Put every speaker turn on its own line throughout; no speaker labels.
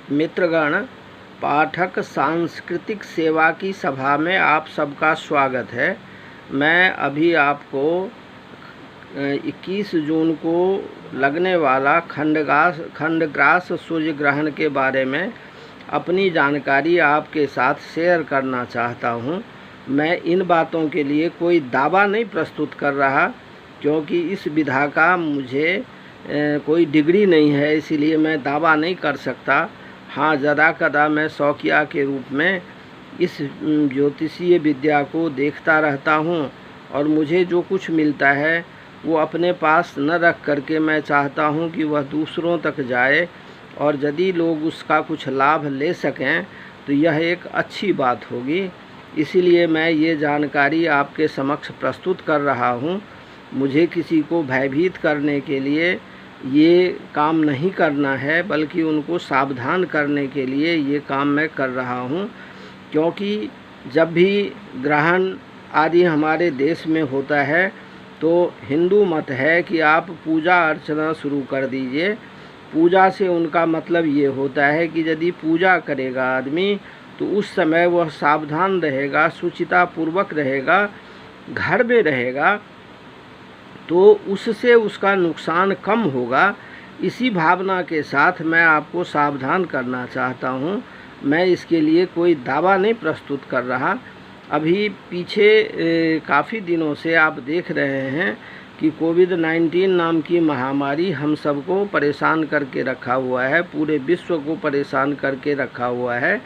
मित्रगण, पाठक सांस्कृतिक सेवा की सभा में आप सबका स्वागत है। मैं अभी आपको 21 जून को लगने वाला खंडग्रास सूर्य ग्रहण के बारे में अपनी जानकारी आपके साथ शेयर करना चाहता हूं। मैं इन बातों के लिए कोई दावा नहीं प्रस्तुत कर रहा, क्योंकि इस विधा का मुझे कोई डिग्री नहीं है, इसीलिए मैं दावा नहीं कर सकता। हाँ, ज़रा कदा मैं शौकिया के रूप में इस ज्योतिषीय विद्या को देखता रहता हूँ, और मुझे जो कुछ मिलता है वो अपने पास न रख करके मैं चाहता हूँ कि वह दूसरों तक जाए, और यदि लोग उसका कुछ लाभ ले सकें तो यह एक अच्छी बात होगी। इसीलिए मैं ये जानकारी आपके समक्ष प्रस्तुत कर रहा हूँ। मुझे किसी को भयभीत करने के लिए ये काम नहीं करना है, बल्कि उनको सावधान करने के लिए ये काम मैं कर रहा हूँ। क्योंकि जब भी ग्रहण आदि हमारे देश में होता है तो हिंदू मत है कि आप पूजा अर्चना शुरू कर दीजिए। पूजा से उनका मतलब ये होता है कि यदि पूजा करेगा आदमी तो उस समय वह सावधान रहेगा, शुचिता पूर्वक रहेगा, घर में रहेगा, तो उससे उसका नुकसान कम होगा। इसी भावना के साथ मैं आपको सावधान करना चाहता हूँ। मैं इसके लिए कोई दावा नहीं प्रस्तुत कर रहा। अभी पीछे काफ़ी दिनों से आप देख रहे हैं कि कोविड-19 नाम की महामारी हम सबको परेशान करके रखा हुआ है, पूरे विश्व को परेशान करके रखा हुआ है।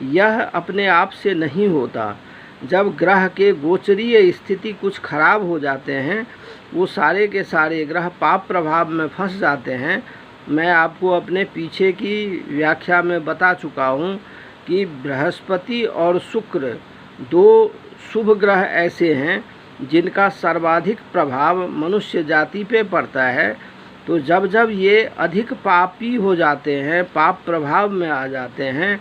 यह अपने आप से नहीं होता। जब ग्रह के गोचरीय स्थिति कुछ खराब हो जाते हैं, वो सारे के सारे ग्रह पाप प्रभाव में फंस जाते हैं। मैं आपको अपने पीछे की व्याख्या में बता चुका हूँ कि बृहस्पति और शुक्र दो शुभ ग्रह ऐसे हैं जिनका सर्वाधिक प्रभाव मनुष्य जाति पे पड़ता है। तो जब जब ये अधिक पापी हो जाते हैं, पाप प्रभाव में आ जाते हैं,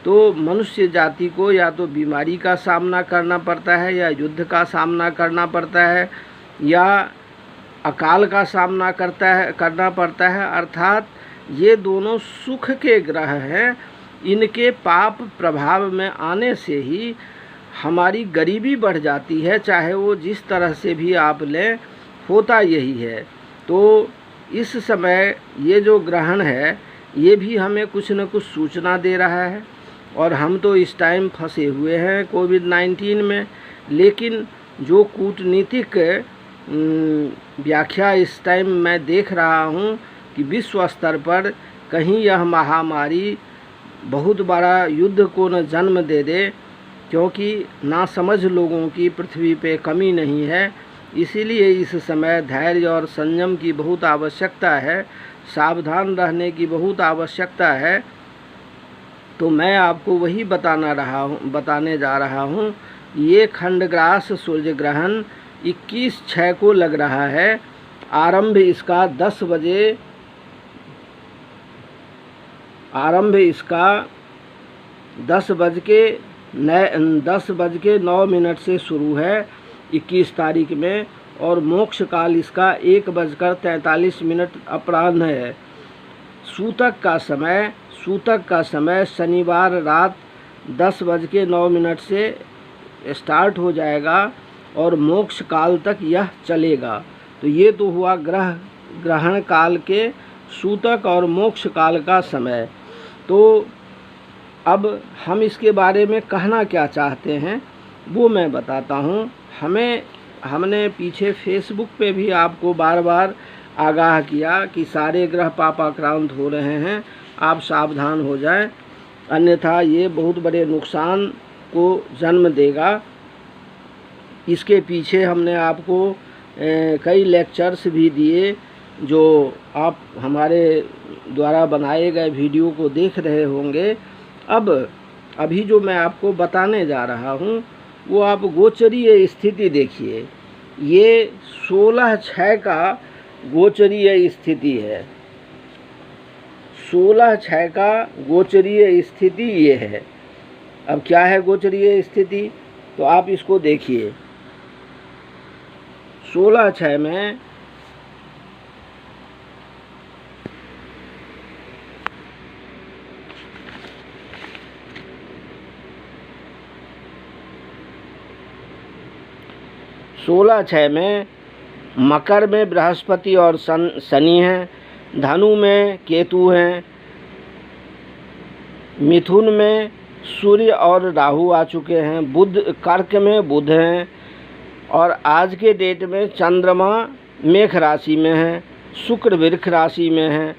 तो मनुष्य जाति को या तो बीमारी का सामना करना पड़ता है, या युद्ध का सामना करना पड़ता है, या अकाल का सामना करना पड़ता है। अर्थात ये दोनों सुख के ग्रह हैं। इनके पाप प्रभाव में आने से ही हमारी गरीबी बढ़ जाती है, चाहे वो जिस तरह से भी आप लें, होता यही है। तो इस समय ये जो ग्रहण है ये भी हमें कुछ न कुछ सूचना दे रहा है, और हम तो इस टाइम फंसे हुए हैं कोविड-19 में। लेकिन जो कूटनीतिक व्याख्या इस टाइम मैं देख रहा हूँ कि विश्व स्तर पर कहीं यह महामारी बहुत बड़ा युद्ध को न जन्म दे दे, क्योंकि नासमझ लोगों की पृथ्वी पे कमी नहीं है। इसीलिए इस समय धैर्य और संयम की बहुत आवश्यकता है, सावधान रहने की बहुत आवश्यकता है। तो मैं आपको वही बताने जा रहा हूँ। ये खंडग्रास सूर्य ग्रहण 21/6 को लग रहा है। आरंभ इसका 10 बज के 9 मिनट से शुरू है 21 तारीख में, और मोक्ष काल इसका 1:43 अपराह्न है। सूतक का समय शनिवार रात 10:09 से स्टार्ट हो जाएगा और मोक्ष काल तक यह चलेगा। तो ये तो हुआ ग्रहण काल के सूतक और मोक्ष काल का समय। तो अब हम इसके बारे में कहना क्या चाहते हैं वो मैं बताता हूँ। हमने पीछे फेसबुक पे भी आपको बार बार आगाह किया कि सारे ग्रह पापाक्रांत हो रहे हैं, आप सावधान हो जाएं, अन्यथा ये बहुत बड़े नुकसान को जन्म देगा। इसके पीछे हमने आपको कई लेक्चर्स भी दिए, जो आप हमारे द्वारा बनाए गए वीडियो को देख रहे होंगे। अभी जो मैं आपको बताने जा रहा हूँ वो आप गोचरीय स्थिति देखिए। ये 16/6 का गोचरीय स्थिति है। 16/6 का गोचरीय स्थिति ये है। अब क्या है गोचरीय स्थिति, तो आप इसको देखिए। 16/6 में 16/6 में मकर में बृहस्पति और शनि हैं, धनु में केतु हैं, मिथुन में सूर्य और राहु आ चुके हैं, बुध कर्क में बुध हैं, और आज के डेट में चंद्रमा मेष राशि में है, शुक्र वृष राशि में है,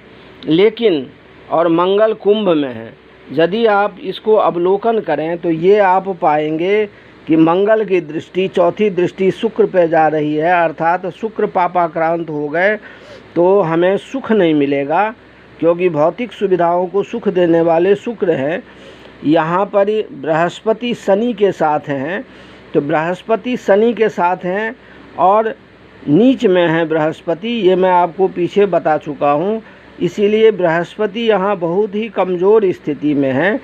लेकिन और मंगल कुंभ में है। यदि आप इसको अवलोकन करें तो ये आप पाएंगे कि मंगल की दृष्टि, चौथी दृष्टि शुक्र पे जा रही है, अर्थात शुक्र पापाक्रांत हो गए तो हमें सुख नहीं मिलेगा, क्योंकि भौतिक सुविधाओं को सुख देने वाले शुक्र हैं। यहाँ पर बृहस्पति शनि के साथ हैं, तो बृहस्पति शनि के साथ हैं और नीच में है बृहस्पति, ये मैं आपको पीछे बता चुका हूँ। इसीलिए बृहस्पति यहाँ बहुत ही कमज़ोर स्थिति में है,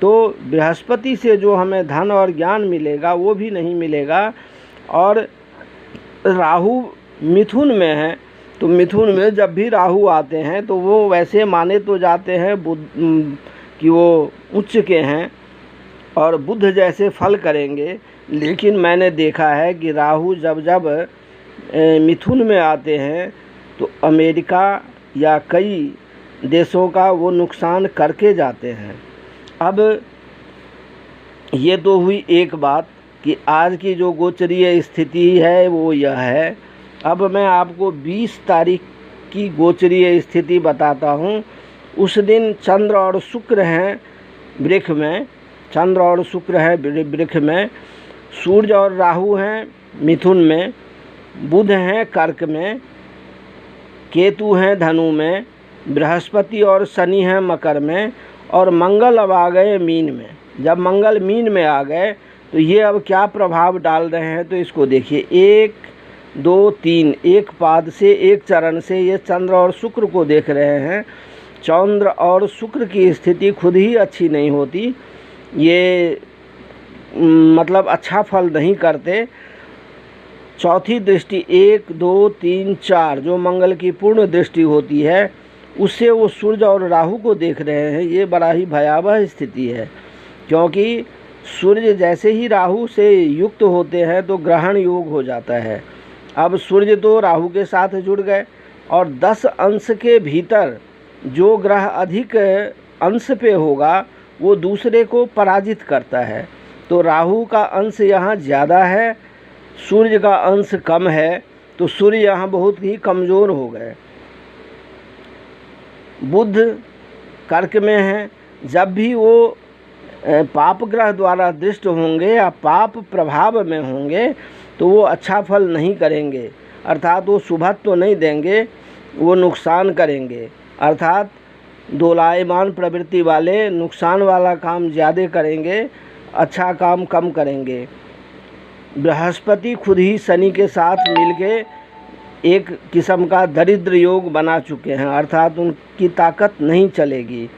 तो बृहस्पति से जो हमें धन और ज्ञान मिलेगा वो भी नहीं मिलेगा। और राहु मिथुन में है, तो मिथुन में जब भी राहु आते हैं तो वो वैसे माने तो जाते हैं कि वो उच्च के हैं और बुध जैसे फल करेंगे, लेकिन मैंने देखा है कि राहु जब जब मिथुन में आते हैं तो अमेरिका या कई देशों का वो नुकसान करके जाते हैं। अब ये तो हुई एक बात कि आज की जो गोचरीय स्थिति है वो यह है। अब मैं आपको 20 तारीख की गोचरीय स्थिति बताता हूँ। उस दिन चंद्र और शुक्र हैं वृष में, चंद्र और शुक्र हैं वृष में, सूर्य और राहु हैं मिथुन में, बुध हैं कर्क में, केतु हैं धनु में, बृहस्पति और शनि हैं मकर में, और मंगल अब आ गए मीन में। जब मंगल मीन में आ गए तो ये अब क्या प्रभाव डाल रहे हैं तो इसको देखिए। 1 2 3 एक पाद से, एक चरण से ये चंद्र और शुक्र को देख रहे हैं। चंद्र और शुक्र की स्थिति खुद ही अच्छी नहीं होती, ये मतलब अच्छा फल नहीं करते। चौथी दृष्टि 1 2 3 4 जो मंगल की पूर्ण दृष्टि होती है उससे वो सूर्य और राहु को देख रहे हैं। ये बड़ा ही भयावह स्थिति है, क्योंकि सूर्य जैसे ही राहु से युक्त होते हैं तो ग्रहण योग हो जाता है। अब सूर्य तो राहु के साथ जुड़ गए और 10 अंश के भीतर जो ग्रह अधिक अंश पे होगा वो दूसरे को पराजित करता है। तो राहु का अंश यहाँ ज़्यादा है, सूर्य का अंश कम है, तो सूर्य यहाँ बहुत ही कमज़ोर हो गए। बुध कर्क में है, जब भी वो पाप ग्रह द्वारा दृष्ट होंगे या पाप प्रभाव में होंगे तो वो अच्छा फल नहीं करेंगे, अर्थात वो शुभत्व तो नहीं देंगे, वो नुकसान करेंगे। अर्थात दोलायमान प्रवृत्ति वाले नुकसान वाला काम ज़्यादा करेंगे, अच्छा काम कम करेंगे। बृहस्पति खुद ही शनि के साथ मिलके एक किस्म का दरिद्र योग बना चुके हैं, अर्थात उनकी ताकत नहीं चलेगी।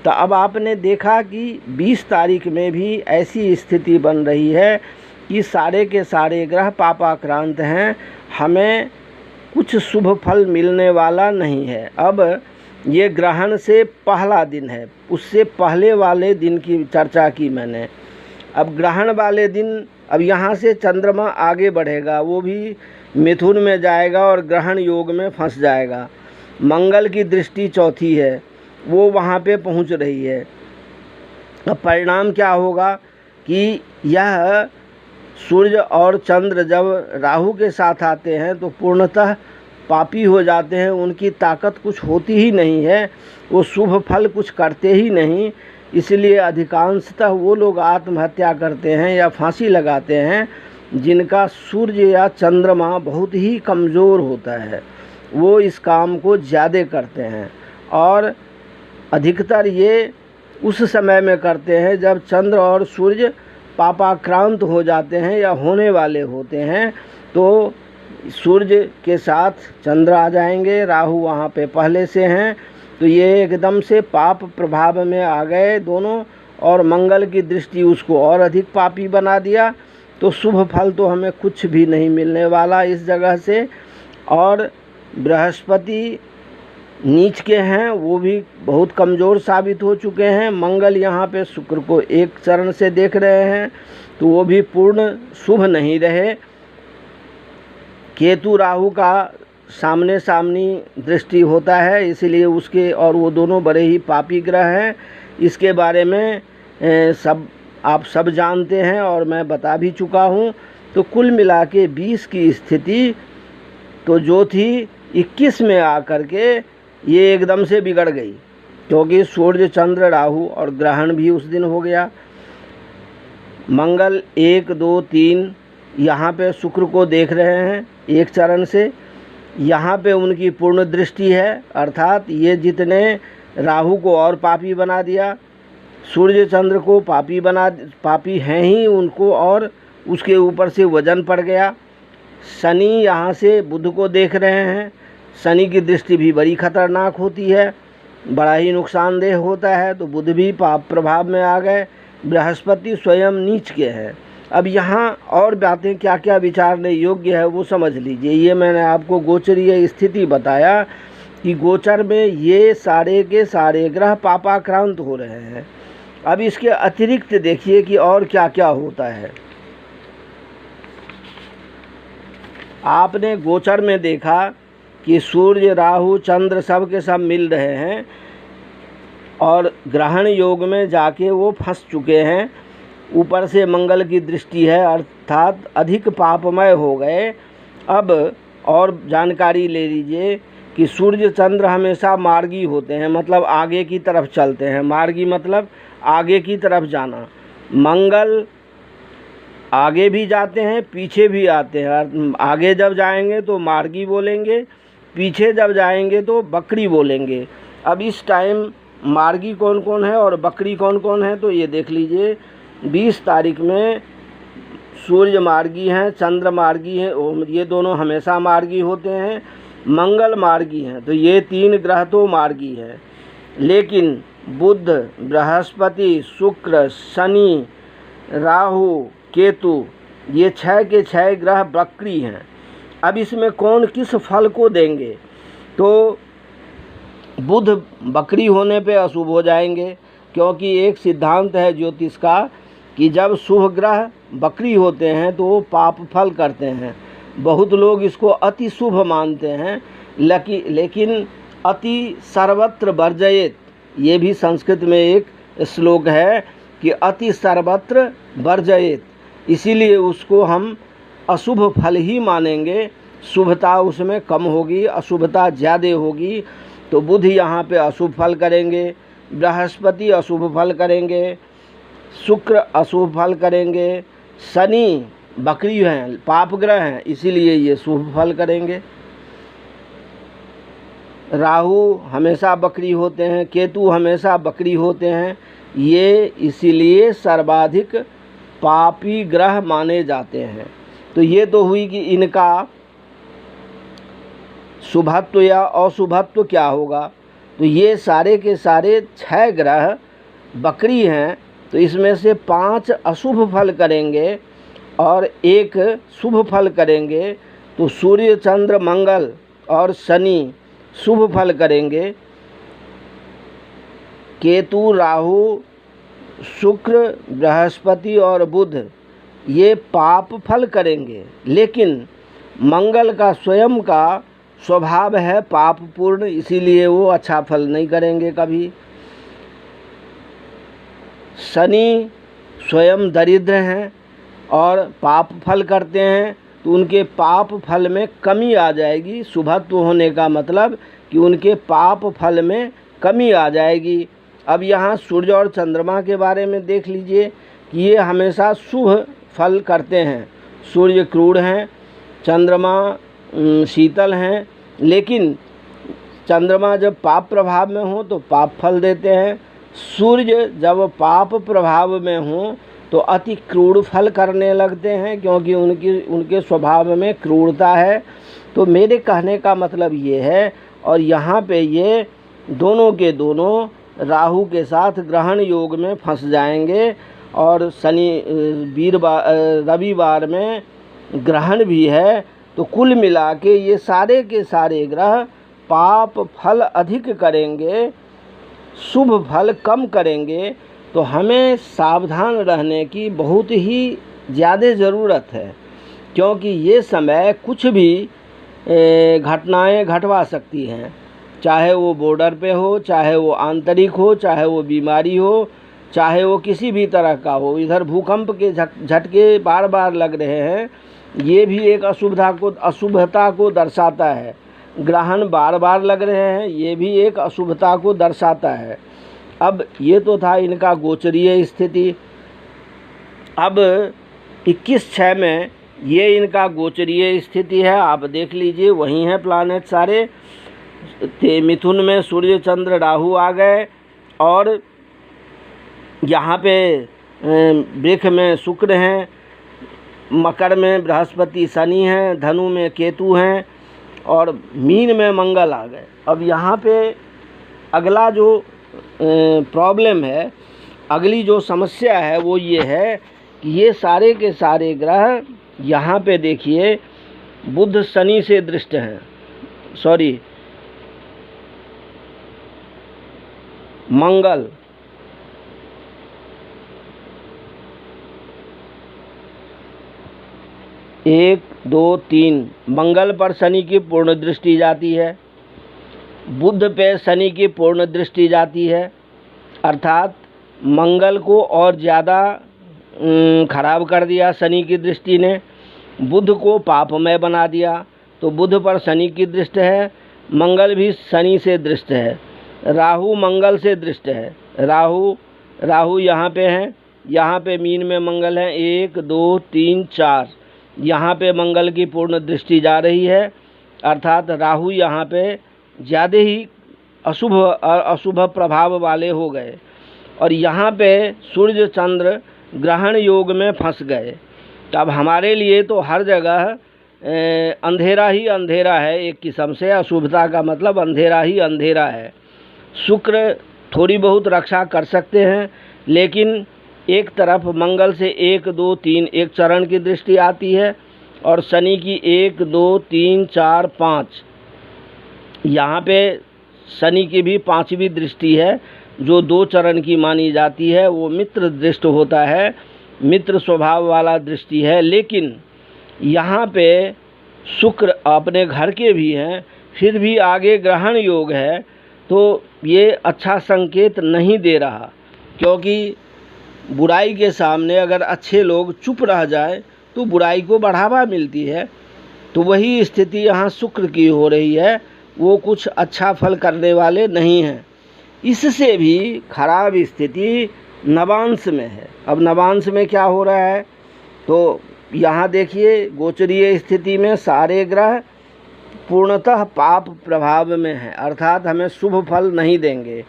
तो अब आपने देखा कि 20 तारीख में भी ऐसी स्थिति बन रही है कि सारे के सारे ग्रह पापाक्रांत हैं, हमें कुछ शुभ फल मिलने वाला नहीं है। अब ये ग्रहण से पहला दिन है, उससे पहले वाले दिन की चर्चा की मैंने। अब ग्रहण वाले दिन, अब यहाँ से चंद्रमा आगे बढ़ेगा, वो भी मिथुन में जाएगा और ग्रहण योग में फंस जाएगा। मंगल की दृष्टि चौथी है, वो वहाँ पे पहुँच रही है। अब परिणाम क्या होगा कि यह सूर्य और चंद्र जब राहु के साथ आते हैं तो पूर्णतः पापी हो जाते हैं, उनकी ताकत कुछ होती ही नहीं है, वो शुभ फल कुछ करते ही नहीं। इसलिए अधिकांशतः वो लोग आत्महत्या करते हैं या फांसी लगाते हैं जिनका सूर्य या चंद्रमा बहुत ही कमज़ोर होता है, वो इस काम को ज़्यादा करते हैं। और अधिकतर ये उस समय में करते हैं जब चंद्र और सूर्य पापाक्रांत हो जाते हैं या होने वाले होते हैं, तो सूर्य के साथ चंद्र आ जाएंगे, राहु वहाँ पे पहले से हैं, तो ये एकदम से पाप प्रभाव में आ गए दोनों, और मंगल की दृष्टि उसको और अधिक पापी बना दिया। तो शुभ फल तो हमें कुछ भी नहीं मिलने वाला इस जगह से। और बृहस्पति नीच के हैं, वो भी बहुत कमज़ोर साबित हो चुके हैं। मंगल यहाँ पे शुक्र को एक चरण से देख रहे हैं, तो वो भी पूर्ण शुभ नहीं रहे। केतु राहु का सामने सामनी दृष्टि होता है, इसलिए उसके और वो दोनों बड़े ही पापी ग्रह हैं। इसके बारे में आप सब जानते हैं और मैं बता भी चुका हूँ। तो कुल मिला के 20 की स्थिति तो जो थी 21 में आकर के ये एकदम से बिगड़ गई, क्योंकि सूर्य चंद्र राहु और ग्रहण भी उस दिन हो गया। मंगल 1 2 3 यहाँ पे शुक्र को देख रहे हैं एक चरण से, यहाँ पे उनकी पूर्ण दृष्टि है, अर्थात ये जितने राहु को और पापी बना दिया, सूर्य चंद्र को पापी हैं ही उनको, और उसके ऊपर से वजन पड़ गया। शनि यहाँ से बुध को देख रहे हैं, शनि की दृष्टि भी बड़ी खतरनाक होती है, बड़ा ही नुकसानदेह होता है, तो बुध भी पाप प्रभाव में आ गए। बृहस्पति स्वयं नीच के हैं। अब यहाँ और बातें क्या क्या विचारने योग्य है वो समझ लीजिए। ये मैंने आपको गोचरीय स्थिति बताया कि गोचर में ये सारे के सारे ग्रह पापाक्रांत हो रहे हैं। अब इसके अतिरिक्त देखिए कि और क्या क्या होता है। आपने गोचर में देखा कि सूर्य राहु चंद्र सब के सब मिल रहे हैं और ग्रहण योग में जाके वो फंस चुके हैं। ऊपर से मंगल की दृष्टि है, अर्थात अधिक पापमय हो गए। अब और जानकारी ले लीजिए कि सूर्य चंद्र हमेशा मार्गी होते हैं, मतलब आगे की तरफ चलते हैं। मार्गी मतलब आगे की तरफ जाना। मंगल आगे भी जाते हैं, पीछे भी आते हैं। आगे जब जाएंगे तो मार्गी बोलेंगे, पीछे जब जाएंगे तो बकरी बोलेंगे। अब इस टाइम मार्गी कौन कौन है और बकरी कौन कौन है तो ये देख लीजिए। 20 तारीख में सूर्य मार्गी हैं, चंद्र मार्गी हैं, ये दोनों हमेशा मार्गी होते हैं। मंगल मार्गी हैं, तो ये 3 ग्रह तो मार्गी हैं। लेकिन बुध, बृहस्पति, शुक्र, शनि, राहु, केतु, ये 6 के 6 ग्रह बकरी हैं। अब इसमें कौन किस फल को देंगे? तो बुध बकरी होने पे अशुभ हो जाएंगे, क्योंकि एक सिद्धांत है ज्योतिष का कि जब शुभ ग्रह बकरी होते हैं तो वो पाप फल करते हैं। बहुत लोग इसको अति शुभ मानते हैं, लेकिन अति सर्वत्र वर्जयेत, ये भी संस्कृत में एक श्लोक है कि अति सर्वत्र वर्जयेत, इसीलिए उसको हम अशुभ फल ही मानेंगे। शुभता उसमें कम होगी, अशुभता ज़्यादा होगी। तो बुध यहाँ पे अशुभ फल करेंगे, बृहस्पति अशुभ फल करेंगे, शुक्र अशुभ फल करेंगे, शनि बकरी हैं, पाप ग्रह हैं, इसीलिए ये शुभ फल करेंगे। राहु हमेशा बकरी होते हैं, केतु हमेशा बकरी होते हैं, ये इसीलिए सर्वाधिक पापी ग्रह माने जाते हैं। तो ये तो हुई कि इनका शुभत्व या अशुभत्व क्या होगा। तो ये सारे के सारे 6 ग्रह बकरी हैं, तो इसमें से 5 अशुभ फल करेंगे और 1 शुभ फल करेंगे। तो सूर्य चंद्र मंगल और शनि शुभ फल करेंगे, केतु राहु शुक्र बृहस्पति और बुध ये पाप फल करेंगे। लेकिन मंगल का स्वयं का स्वभाव है पाप पूर्ण, इसीलिए वो अच्छा फल नहीं करेंगे कभी। शनि स्वयं दरिद्र हैं और पाप फल करते हैं, तो उनके पाप फल में कमी आ जाएगी। शुभत्व होने का मतलब कि उनके पाप फल में कमी आ जाएगी। अब यहाँ सूर्य और चंद्रमा के बारे में देख लीजिए कि ये हमेशा शुभ फल करते हैं। सूर्य क्रूर हैं, चंद्रमा शीतल हैं, लेकिन चंद्रमा जब पाप प्रभाव में हो तो पाप फल देते हैं। सूर्य जब पाप प्रभाव में हो तो अति क्रूर फल करने लगते हैं, क्योंकि उनके स्वभाव में क्रूरता है। तो मेरे कहने का मतलब ये है, और यहाँ पे ये दोनों के दोनों राहु के साथ ग्रहण योग में फंस जाएंगे, और रविवार में ग्रहण भी है। तो कुल मिला के ये सारे के सारे ग्रह पाप फल अधिक करेंगे, शुभ फल कम करेंगे। तो हमें सावधान रहने की बहुत ही ज़्यादा ज़रूरत है। क्योंकि ये समय कुछ भी घटनाएं घटवा सकती हैं, चाहे वो बॉर्डर पे हो, चाहे वो आंतरिक हो, चाहे वो बीमारी हो, चाहे वो किसी भी तरह का हो। इधर भूकंप के झटके बार बार लग रहे हैं, ये भी एक अशुभता को दर्शाता है। ग्रहण बार बार लग रहे हैं, ये भी एक अशुभता को दर्शाता है। अब ये तो था इनका गोचरीय स्थिति। अब 21/6 में ये इनका गोचरीय स्थिति है, आप देख लीजिए, वहीं हैं प्लानेट सारे। मिथुन में सूर्य चंद्र राहु आ गए, और यहाँ पे वृष में शुक्र हैं, मकर में बृहस्पति शनि हैं, धनु में केतु हैं, और मीन में मंगल आ गए। अब यहाँ पे अगला जो प्रॉब्लम है, अगली जो समस्या है वो ये है कि ये सारे के सारे ग्रह यहाँ पे देखिए बुध शनि से दृष्ट हैं, मंगल, एक दो तीन, मंगल पर शनि की पूर्ण दृष्टि जाती है, बुध पे शनि की पूर्ण दृष्टि जाती है, अर्थात मंगल को और ज़्यादा खराब कर दिया शनि की दृष्टि ने, बुध को पापमय बना दिया। तो बुध पर शनि की दृष्टि है, मंगल भी शनि से दृष्ट है, राहु मंगल से दृष्ट है। राहु यहाँ पे हैं, यहाँ पे मीन में मंगल है, 1 2 3 4, यहाँ पे मंगल की पूर्ण दृष्टि जा रही है, अर्थात राहु यहाँ पे ज़्यादा ही अशुभ प्रभाव वाले हो गए। और यहाँ पे सूर्य चंद्र ग्रहण योग में फंस गए। तब हमारे लिए तो हर जगह अंधेरा ही अंधेरा है, एक किस्म से अशुभता का मतलब अंधेरा ही अंधेरा है। शुक्र थोड़ी बहुत रक्षा कर सकते हैं, लेकिन एक तरफ मंगल से 1 2 3 एक चरण की दृष्टि आती है, और शनि की 1 2 3 4 5, यहाँ पे शनि की भी 5वीं दृष्टि है, जो 2 चरण की मानी जाती है। वो मित्र दृष्ट होता है, मित्र स्वभाव वाला दृष्टि है। लेकिन यहाँ पे शुक्र अपने घर के भी हैं, फिर भी आगे ग्रहण योग है, तो ये अच्छा संकेत नहीं दे रहा। क्योंकि बुराई के सामने अगर अच्छे लोग चुप रह जाए तो बुराई को बढ़ावा मिलती है। तो वही स्थिति यहाँ शुक्र की हो रही है, वो कुछ अच्छा फल करने वाले नहीं हैं। इससे भी खराब स्थिति नवांश में है। अब नवांश में क्या हो रहा है, तो यहाँ देखिए गोचरीय स्थिति में सारे ग्रह पूर्णतः पाप प्रभाव में हैं, अर्थात हमें शुभ फल नहीं देंगे।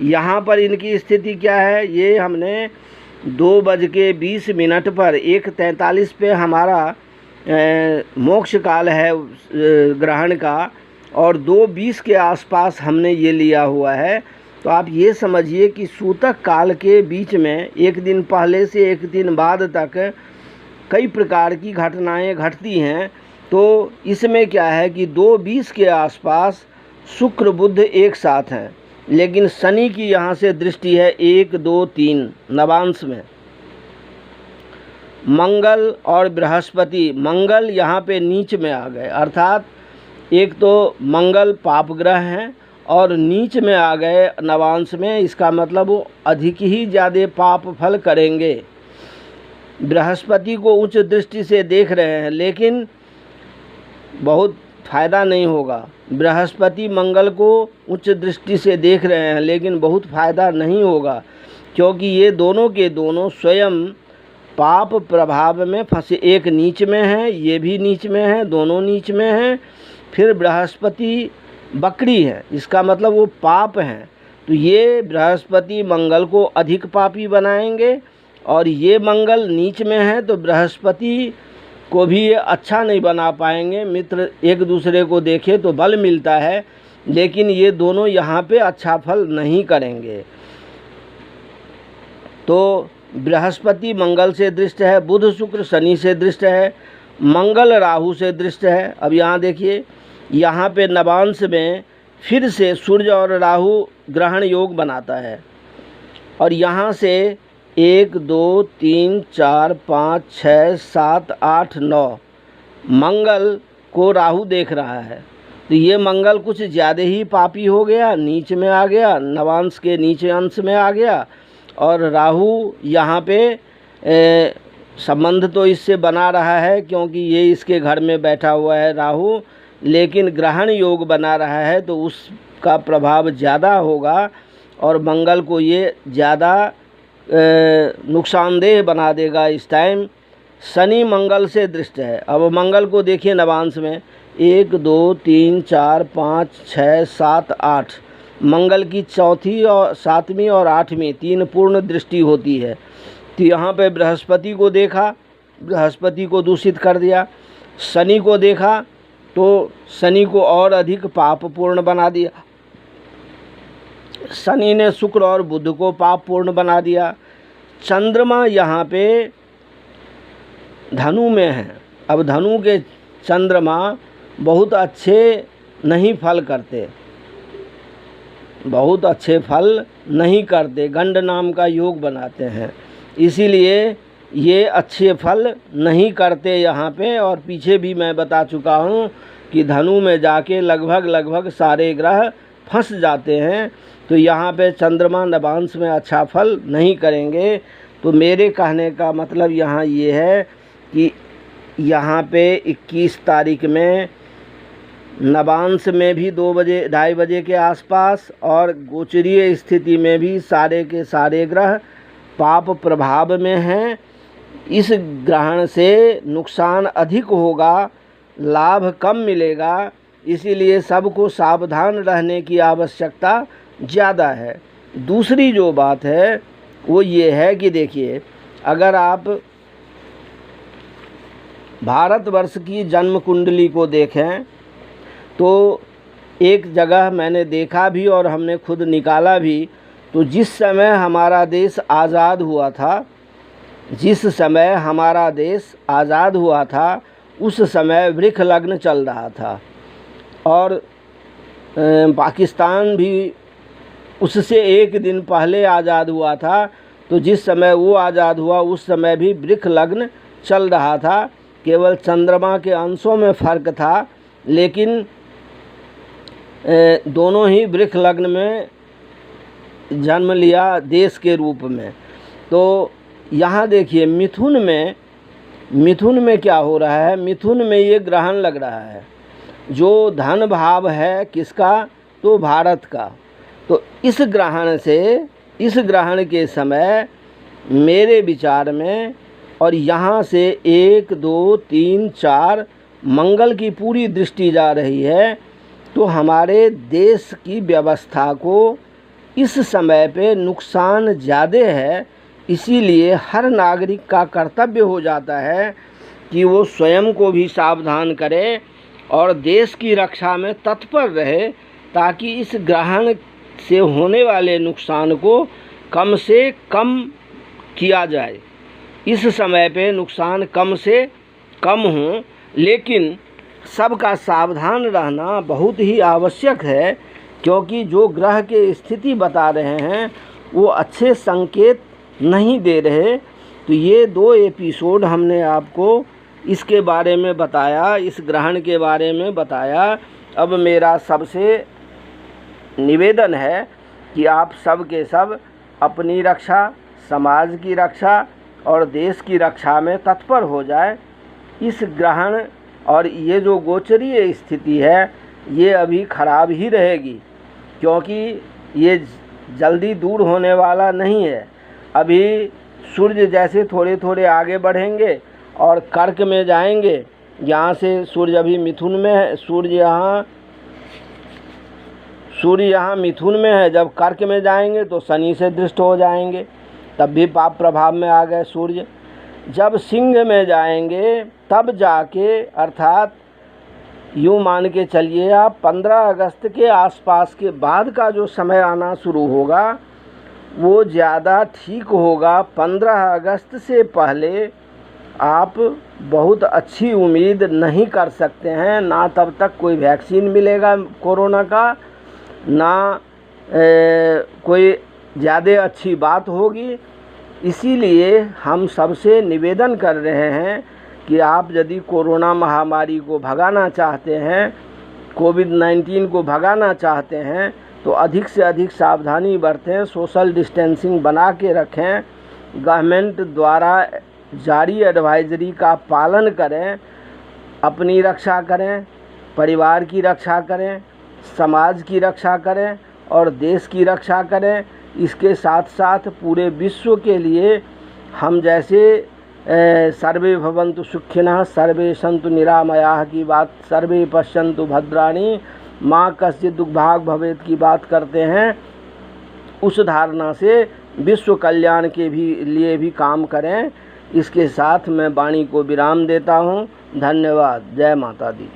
यहाँ पर इनकी स्थिति क्या है, ये हमने 2:20 पर 1:43 पे हमारा मोक्ष काल है ग्रहण का, और 2:20 के आसपास हमने ये लिया हुआ है। तो आप ये समझिए कि सूतक काल के बीच में एक दिन पहले से एक दिन बाद तक कई प्रकार की घटनाएं घटती हैं। तो इसमें क्या है कि 2:20 के आसपास शुक्र बुध एक साथ हैं, लेकिन शनि की यहाँ से दृष्टि है 1 2 3 नवांश में। मंगल और बृहस्पति, मंगल यहाँ पे नीच में आ गए, अर्थात एक तो मंगल पाप ग्रह हैं और नीच में आ गए नवांश में। इसका मतलब वो अधिक ही ज़्यादा पाप फल करेंगे। बृहस्पति को उच्च दृष्टि से देख रहे हैं, लेकिन बहुत फ़ायदा नहीं होगा। बृहस्पति मंगल को उच्च दृष्टि से देख रहे हैं, लेकिन बहुत फ़ायदा नहीं होगा, क्योंकि ये दोनों के दोनों स्वयं पाप प्रभाव में फंसे। एक नीच में है, ये भी नीच में है, दोनों नीच में हैं। फिर बृहस्पति बकरी है, इसका मतलब वो पाप हैं। तो ये बृहस्पति मंगल को अधिक पापी बनाएंगे, और ये मंगल नीच में है तो बृहस्पति को भी ये अच्छा नहीं बना पाएंगे। मित्र एक दूसरे को देखे तो बल मिलता है, लेकिन ये दोनों यहाँ पे अच्छा फल नहीं करेंगे। तो बृहस्पति मंगल से दृष्ट है, बुध शुक्र शनि से दृष्ट है, मंगल राहु से दृष्ट है। अब यहाँ देखिए, यहाँ पे नवांश में फिर से सूर्य और राहु ग्रहण योग बनाता है, और यहाँ से 1 2 3 4 5 6 7 8 9 मंगल को राहु देख रहा है, तो ये मंगल कुछ ज़्यादा ही पापी हो गया, नीच में आ गया, नवांश के नीचे अंश में आ गया। और राहु यहाँ पे संबंध तो इससे बना रहा है क्योंकि ये इसके घर में बैठा हुआ है राहु, लेकिन ग्रहण योग बना रहा है तो उसका प्रभाव ज़्यादा होगा और मंगल को ये ज़्यादा नुकसानदेह बना देगा। इस टाइम शनि मंगल से दृष्ट है। अब मंगल को देखिए नवांश में 1 2 3 4 5 6 7 8, मंगल की चौथी और सातवीं और आठवीं 3 पूर्ण दृष्टि होती है। तो यहाँ पे बृहस्पति को देखा, बृहस्पति को दूषित कर दिया। शनि को देखा तो शनि को और अधिक पापपूर्ण बना दिया। शनि ने शुक्र और बुध को पापपूर्ण बना दिया। चंद्रमा यहाँ पे धनु में है। अब धनु के चंद्रमा बहुत अच्छे नहीं फल करते, बहुत अच्छे फल नहीं करते, गंड नाम का योग बनाते हैं, इसीलिए ये अच्छे फल नहीं करते यहाँ पे। और पीछे भी मैं बता चुका हूँ कि धनु में जाके लगभग सारे ग्रह फंस जाते हैं, तो यहाँ पे चंद्रमा नवांश में अच्छा फल नहीं करेंगे। तो मेरे कहने का मतलब यहाँ ये है कि यहाँ पे 21 तारीख में नवांश में भी 2 बजे 2:30 बजे के आसपास और गोचरीय स्थिति में भी सारे के सारे ग्रह पाप प्रभाव में हैं। इस ग्रहण से नुकसान अधिक होगा, लाभ कम मिलेगा, इसीलिए सबको सावधान रहने की आवश्यकता ज़्यादा है। दूसरी जो बात है वो ये है कि देखिए, अगर आप भारतवर्ष की जन्म कुंडली को देखें तो एक जगह मैंने देखा भी और हमने खुद निकाला भी, तो जिस समय हमारा देश आज़ाद हुआ था, जिस समय हमारा देश आज़ाद हुआ था उस समय वृक्ष लग्न चल रहा था और पाकिस्तान भी उससे एक दिन पहले आज़ाद हुआ था। तो जिस समय वो आज़ाद हुआ उस समय भी वृक्ष लग्न चल रहा था, केवल चंद्रमा के अंशों में फ़र्क था, लेकिन दोनों ही वृक्ष लग्न में जन्म लिया देश के रूप में। तो यहाँ देखिए मिथुन में क्या हो रहा है, मिथुन में ये ग्रहण लग रहा है जो धन भाव है किसका, तो भारत का। तो इस ग्रहण के समय मेरे विचार में, और यहाँ से 1 2 3 4 मंगल की पूरी दृष्टि जा रही है, तो हमारे देश की व्यवस्था को इस समय पे नुकसान ज़्यादा है। इसीलिए हर नागरिक का कर्तव्य हो जाता है कि वो स्वयं को भी सावधान करे और देश की रक्षा में तत्पर रहे, ताकि इस ग्रहण से होने वाले नुकसान को कम से कम किया जाए। इस समय पे नुकसान कम से कम हो, लेकिन सबका सावधान रहना बहुत ही आवश्यक है, क्योंकि जो ग्रह के स्थिति बता रहे हैं वो अच्छे संकेत नहीं दे रहे। तो ये 2 एपिसोड हमने आपको इसके बारे में बताया, इस ग्रहण के बारे में बताया। अब मेरा सबसे निवेदन है कि आप सब के सब अपनी रक्षा, समाज की रक्षा और देश की रक्षा में तत्पर हो जाए। इस ग्रहण और ये जो गोचरीय स्थिति है ये अभी ख़राब ही रहेगी, क्योंकि ये जल्दी दूर होने वाला नहीं है। अभी सूर्य जैसे थोड़े थोड़े आगे बढ़ेंगे और कर्क में जाएंगे। यहाँ से सूर्य अभी मिथुन में है, सूर्य यहाँ मिथुन में है, जब कर्क में जाएंगे तो शनि से दृष्ट हो जाएंगे, तब भी पाप प्रभाव में आ गए सूर्य। जब सिंह में जाएंगे तब जाके, अर्थात यूँ मान के चलिए आप 15 अगस्त के आसपास के बाद का जो समय आना शुरू होगा वो ज़्यादा ठीक होगा। 15 अगस्त से पहले आप बहुत अच्छी उम्मीद नहीं कर सकते हैं, ना तब तक कोई वैक्सीन मिलेगा कोरोना का, ना कोई ज़्यादा अच्छी बात होगी। इसीलिए हम सबसे निवेदन कर रहे हैं कि आप यदि कोरोना महामारी को भगाना चाहते हैं, कोविड-19 को भगाना चाहते हैं, तो अधिक से अधिक सावधानी बरतें, सोशल डिस्टेंसिंग बना के रखें, गवर्नमेंट द्वारा जारी एडवाइजरी का पालन करें, अपनी रक्षा करें, परिवार की रक्षा करें, समाज की रक्षा करें और देश की रक्षा करें। इसके साथ साथ पूरे विश्व के लिए हम जैसे सर्वे भवन्तु सुखिनः सर्वे सन्तु निरामयाः की बात, सर्वे पश्यन्तु भद्राणि माँ कश्चित् दुर्भाग् भवेत् की बात करते हैं, उस धारणा से विश्व कल्याण के लिए भी काम करें। इसके साथ मैं वाणी को विराम देता हूँ। धन्यवाद। जय माता दी।